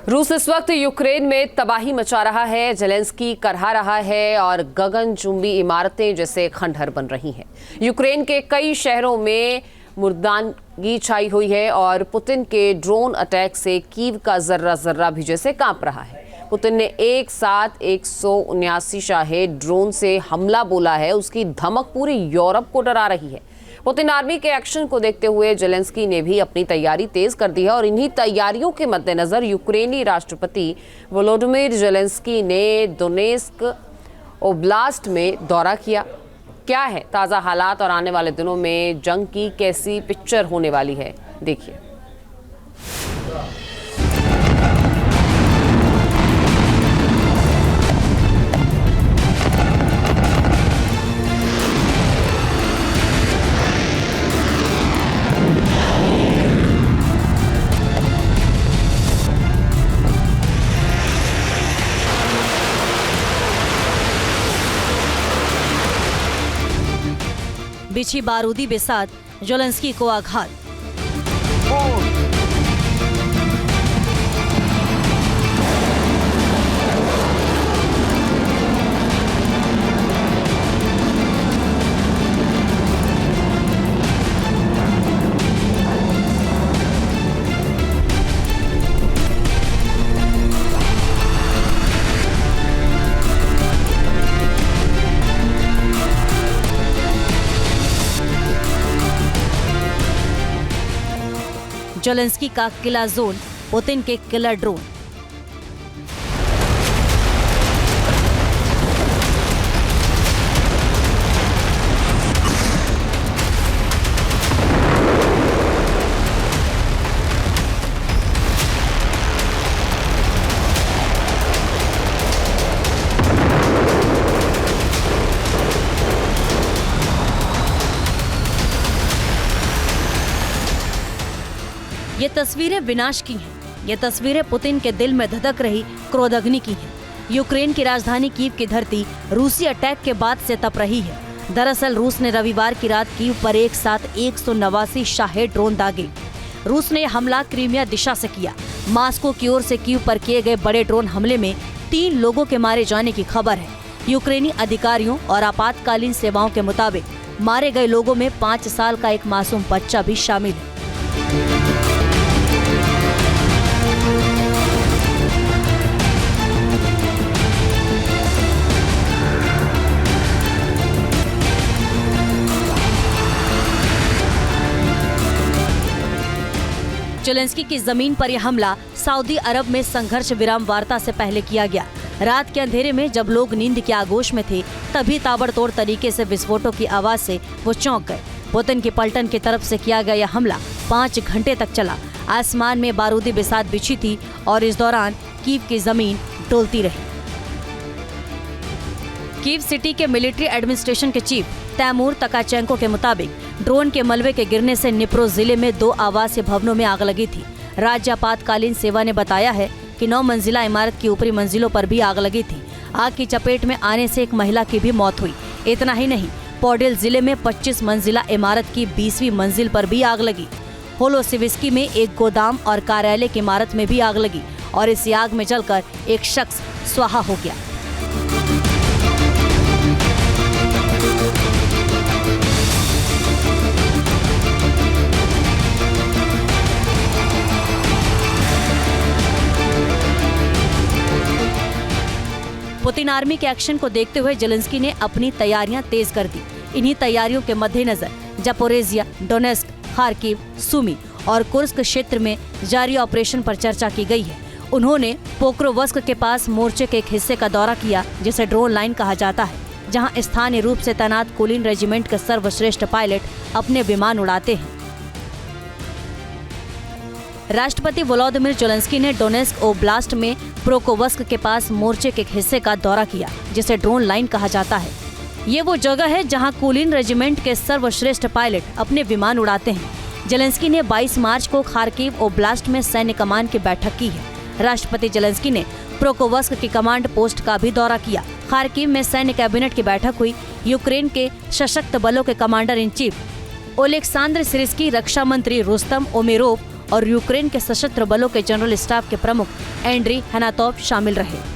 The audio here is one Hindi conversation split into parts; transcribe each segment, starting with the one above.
रूस इस वक्त यूक्रेन में तबाही मचा रहा है, जेलेंस्की करहा रहा है और गगनचुंबी इमारतें जैसे खंडहर बन रही हैं। यूक्रेन के कई शहरों में मुर्दानगी छाई हुई है और पुतिन के ड्रोन अटैक से कीव का जर्रा जर्रा भी जैसे कांप रहा है। पुतिन ने एक साथ 179 शाहे ड्रोन से हमला बोला है। उसकी धमक पूरे यूरोप को डरा रही है। पुतिन आर्मी के एक्शन को देखते हुए जेलेंस्की ने भी अपनी तैयारी तेज कर दी है और इन्हीं तैयारियों के मद्देनजर यूक्रेनी राष्ट्रपति वोलोडिमिर जेलेंस्की ने डोनेस्क ओब्लास्ट में दौरा किया। क्या है ताज़ा हालात और आने वाले दिनों में जंग की कैसी पिक्चर होने वाली है, देखिए। बिछी बारूदी बिसात, जेलेंस्की को आघात। जेलेंस्की का किला जोन, पुतिन के किलर ड्रोन। ये तस्वीरें विनाश की हैं। ये तस्वीरें पुतिन के दिल में धधक रही क्रोधाग्नि की हैं। यूक्रेन की राजधानी कीव की धरती रूसी अटैक के बाद से तप रही है। दरअसल रूस ने रविवार की रात कीव पर एक साथ 189 शाहे ड्रोन दागे। रूस ने यह हमला क्रीमिया दिशा से किया। मास्को की ओर से कीव पर किए गए बड़े ड्रोन हमले में 3 लोगों के मारे जाने की खबर है। यूक्रेनी अधिकारियों और आपातकालीन सेवाओं के मुताबिक मारे गए लोगों में 5 साल का एक मासूम बच्चा भी शामिल है। जेलेंस्की की जमीन पर यह हमला सऊदी अरब में संघर्ष विराम वार्ता से पहले किया गया। रात के अंधेरे में जब लोग नींद के आगोश में थे, तभी ताबड़तोड़ तरीके से विस्फोटों की आवाज से वो चौंक गए। पुतिन की पलटन की तरफ से किया गया यह हमला 5 घंटे तक चला। आसमान में बारूदी बिसात बिछी थी और इस दौरान कीव की जमीन डोलती रही। कीव सिटी के मिलिट्री एडमिनिस्ट्रेशन के चीफ तैमूर तकाचेंको के मुताबिक ड्रोन के मलबे के गिरने से निप्रो जिले में 2 आवासीय भवनों में आग लगी थी। राज्य आपातकालीन सेवा ने बताया है कि 9 मंजिला इमारत की ऊपरी मंजिलों पर भी आग लगी थी। आग की चपेट में आने से एक महिला की भी मौत हुई। इतना ही नहीं, पोडेल जिले में 25 मंजिला इमारत की 20वीं मंजिल पर भी आग लगी। होलोसिविस्की में एक गोदाम और कार्यालय की इमारत में भी आग लगी और इस आग में जलकर एक शख्स स्वाहा हो गया। पुतिन आर्मी के एक्शन को देखते हुए जेलेंस्की ने अपनी तैयारियां तेज कर दी। इन्हीं तैयारियों के मद्देनजर जापोरेजिया, डोनेस्क, खार्किव, सुमी और कुर्स्क क्षेत्र में जारी ऑपरेशन पर चर्चा की गई है। उन्होंने पोक्रोवस्क के पास मोर्चे के एक हिस्से का दौरा किया, जिसे ड्रोन लाइन कहा जाता है, जहां स्थानीय रूप से तैनात कुलीन रेजिमेंट के सर्वश्रेष्ठ पायलट अपने विमान उड़ाते हैं। राष्ट्रपति वोलोदिमिर जेलेंस्की ने डोनेस्क ओब्लास्ट में पोक्रोवस्क के पास मोर्चे के एक हिस्से का दौरा किया, जिसे ड्रोन लाइन कहा जाता है। ये वो जगह है जहां कुलीन रेजिमेंट के सर्वश्रेष्ठ पायलट अपने विमान उड़ाते हैं। जेलेंस्की ने 22 मार्च को खार्किव ओब्लास्ट में सैन्य कमान की बैठक की है। राष्ट्रपति जेलेंस्की ने पोक्रोवस्क की कमांड पोस्ट का भी दौरा किया। खार्किव में सैन्य कैबिनेट की बैठक हुई। यूक्रेन के सशक्त बलों के कमांडर इन चीफ ओलेक्सांद्र सिरिस्की, रक्षा मंत्री रुस्तम उमेरोव और यूक्रेन के सशस्त्र बलों के जनरल स्टाफ के प्रमुख एंड्री हनातोव शामिल रहे।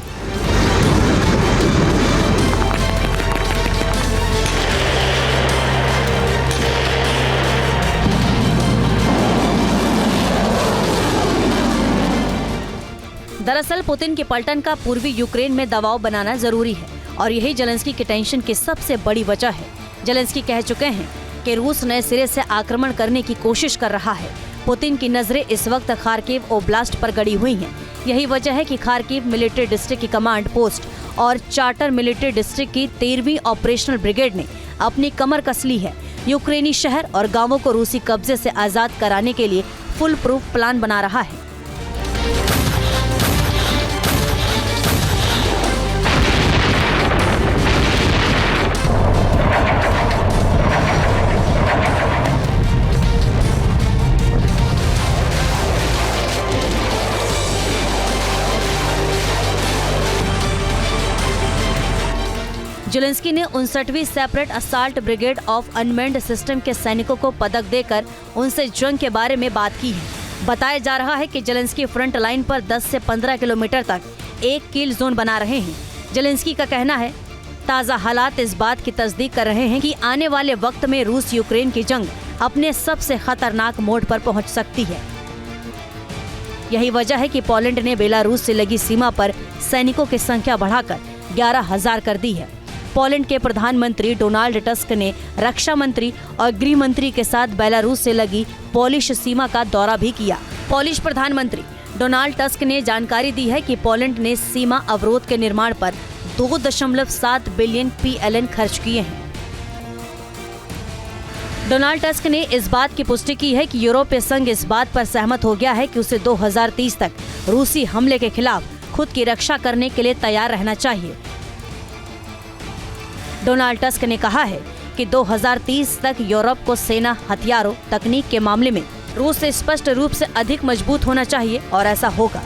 दरअसल पुतिन के पलटन का पूर्वी यूक्रेन में दबाव बनाना जरूरी है और यही जेलेंस्की के टेंशन की सबसे बड़ी वजह है। जेलेंस्की कह चुके हैं कि रूस नए सिरे से आक्रमण करने की कोशिश कर रहा है। पुतिन की नजरें इस वक्त खार्किव ओब्लास्ट पर गड़ी हुई हैं। यही वजह है कि खार्किव मिलिट्री डिस्ट्रिक्ट की कमांड पोस्ट और चार्टर मिलिट्री डिस्ट्रिक्ट की 13वीं ऑपरेशनल ब्रिगेड ने अपनी कमर कस ली है। यूक्रेनी शहर और गाँवों को रूसी कब्जे से आजाद कराने के लिए फुल प्रूफ प्लान बना रहा है। जेलेंस्की ने 59वीं separate assault brigade of unmanned system के सैनिकों को पदक देकर उनसे जंग के बारे में बात की है। बताया जा रहा है कि जेलेंस्की फ्रंट लाइन पर 10 से 15 किलोमीटर तक एक किल जोन बना रहे हैं। जेलेंस्की का कहना है ताज़ा हालात इस बात की तस्दीक कर रहे हैं कि आने वाले वक्त में रूस यूक्रेन की जंग अपने सबसे खतरनाक मोड़ पर पहुंच सकती है। यही वजह है कि पोलैंड ने बेलारूस से लगी सीमा पर सैनिकों की संख्या बढ़ाकर 11,000 कर दी है। पोलैंड के प्रधानमंत्री डोनाल्ड टस्क ने रक्षा मंत्री और गृह मंत्री के साथ बेलारूस से लगी पोलिश सीमा का दौरा भी किया। पोलिश प्रधानमंत्री डोनाल्ड टस्क ने जानकारी दी है कि पोलैंड ने सीमा अवरोध के निर्माण पर 2.7 बिलियन PLN खर्च किए हैं। डोनाल्ड टस्क ने इस बात की पुष्टि की है कि यूरोपीय संघ इस बात पर सहमत हो गया है कि उसे 2030 तक रूसी हमले के खिलाफ खुद की रक्षा करने के लिए तैयार रहना चाहिए। डोनाल्ड टस्क ने कहा है कि 2030 तक यूरोप को सेना, हथियारों, तकनीक के मामले में रूस से स्पष्ट रूप से अधिक मजबूत होना चाहिए और ऐसा होगा।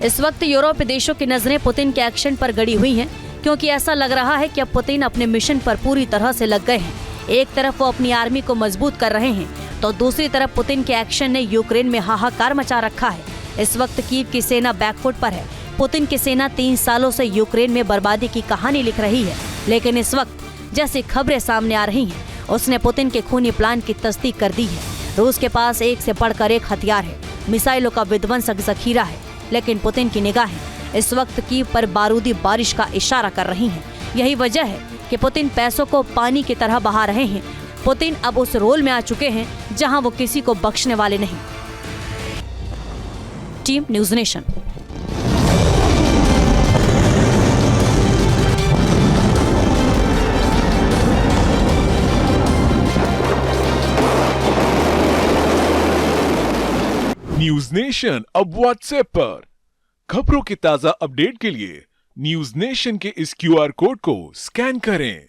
इस वक्त यूरोपीय देशों की नजरें पुतिन के एक्शन पर गड़ी हुई हैं, क्योंकि ऐसा लग रहा है कि अब पुतिन अपने मिशन पर पूरी तरह से लग गए हैं। एक तरफ वो अपनी आर्मी को मजबूत कर रहे हैं तो दूसरी तरफ पुतिन के एक्शन ने यूक्रेन में हाहाकार मचा रखा है। इस वक्त कीव की सेना बैकफुट पर है। पुतिन की सेना 3 सालों से यूक्रेन में बर्बादी की कहानी लिख रही है, लेकिन इस वक्त जैसी खबरें सामने आ रही हैं, उसने पुतिन के खूनी प्लान की तस्दीक कर दी है। रूस के पास एक से बढ़कर एक हथियार है, मिसाइलों का विध्वंसक जखीरा है, लेकिन पुतिन की निगाहें इस वक्त कीव पर बारूदी बारिश का इशारा कर रही हैं। यही वजह है कि पुतिन पैसों को पानी की तरह बहा रहे हैं। पुतिन अब उस रोल में आ चुके हैं जहां वो किसी को बख्शने वाले नहीं। Team news nation. News nation अब व्हाट्सएप पर खबरों के ताजा अपडेट के लिए न्यूज नेशन के इस QR कोड को स्कैन करें।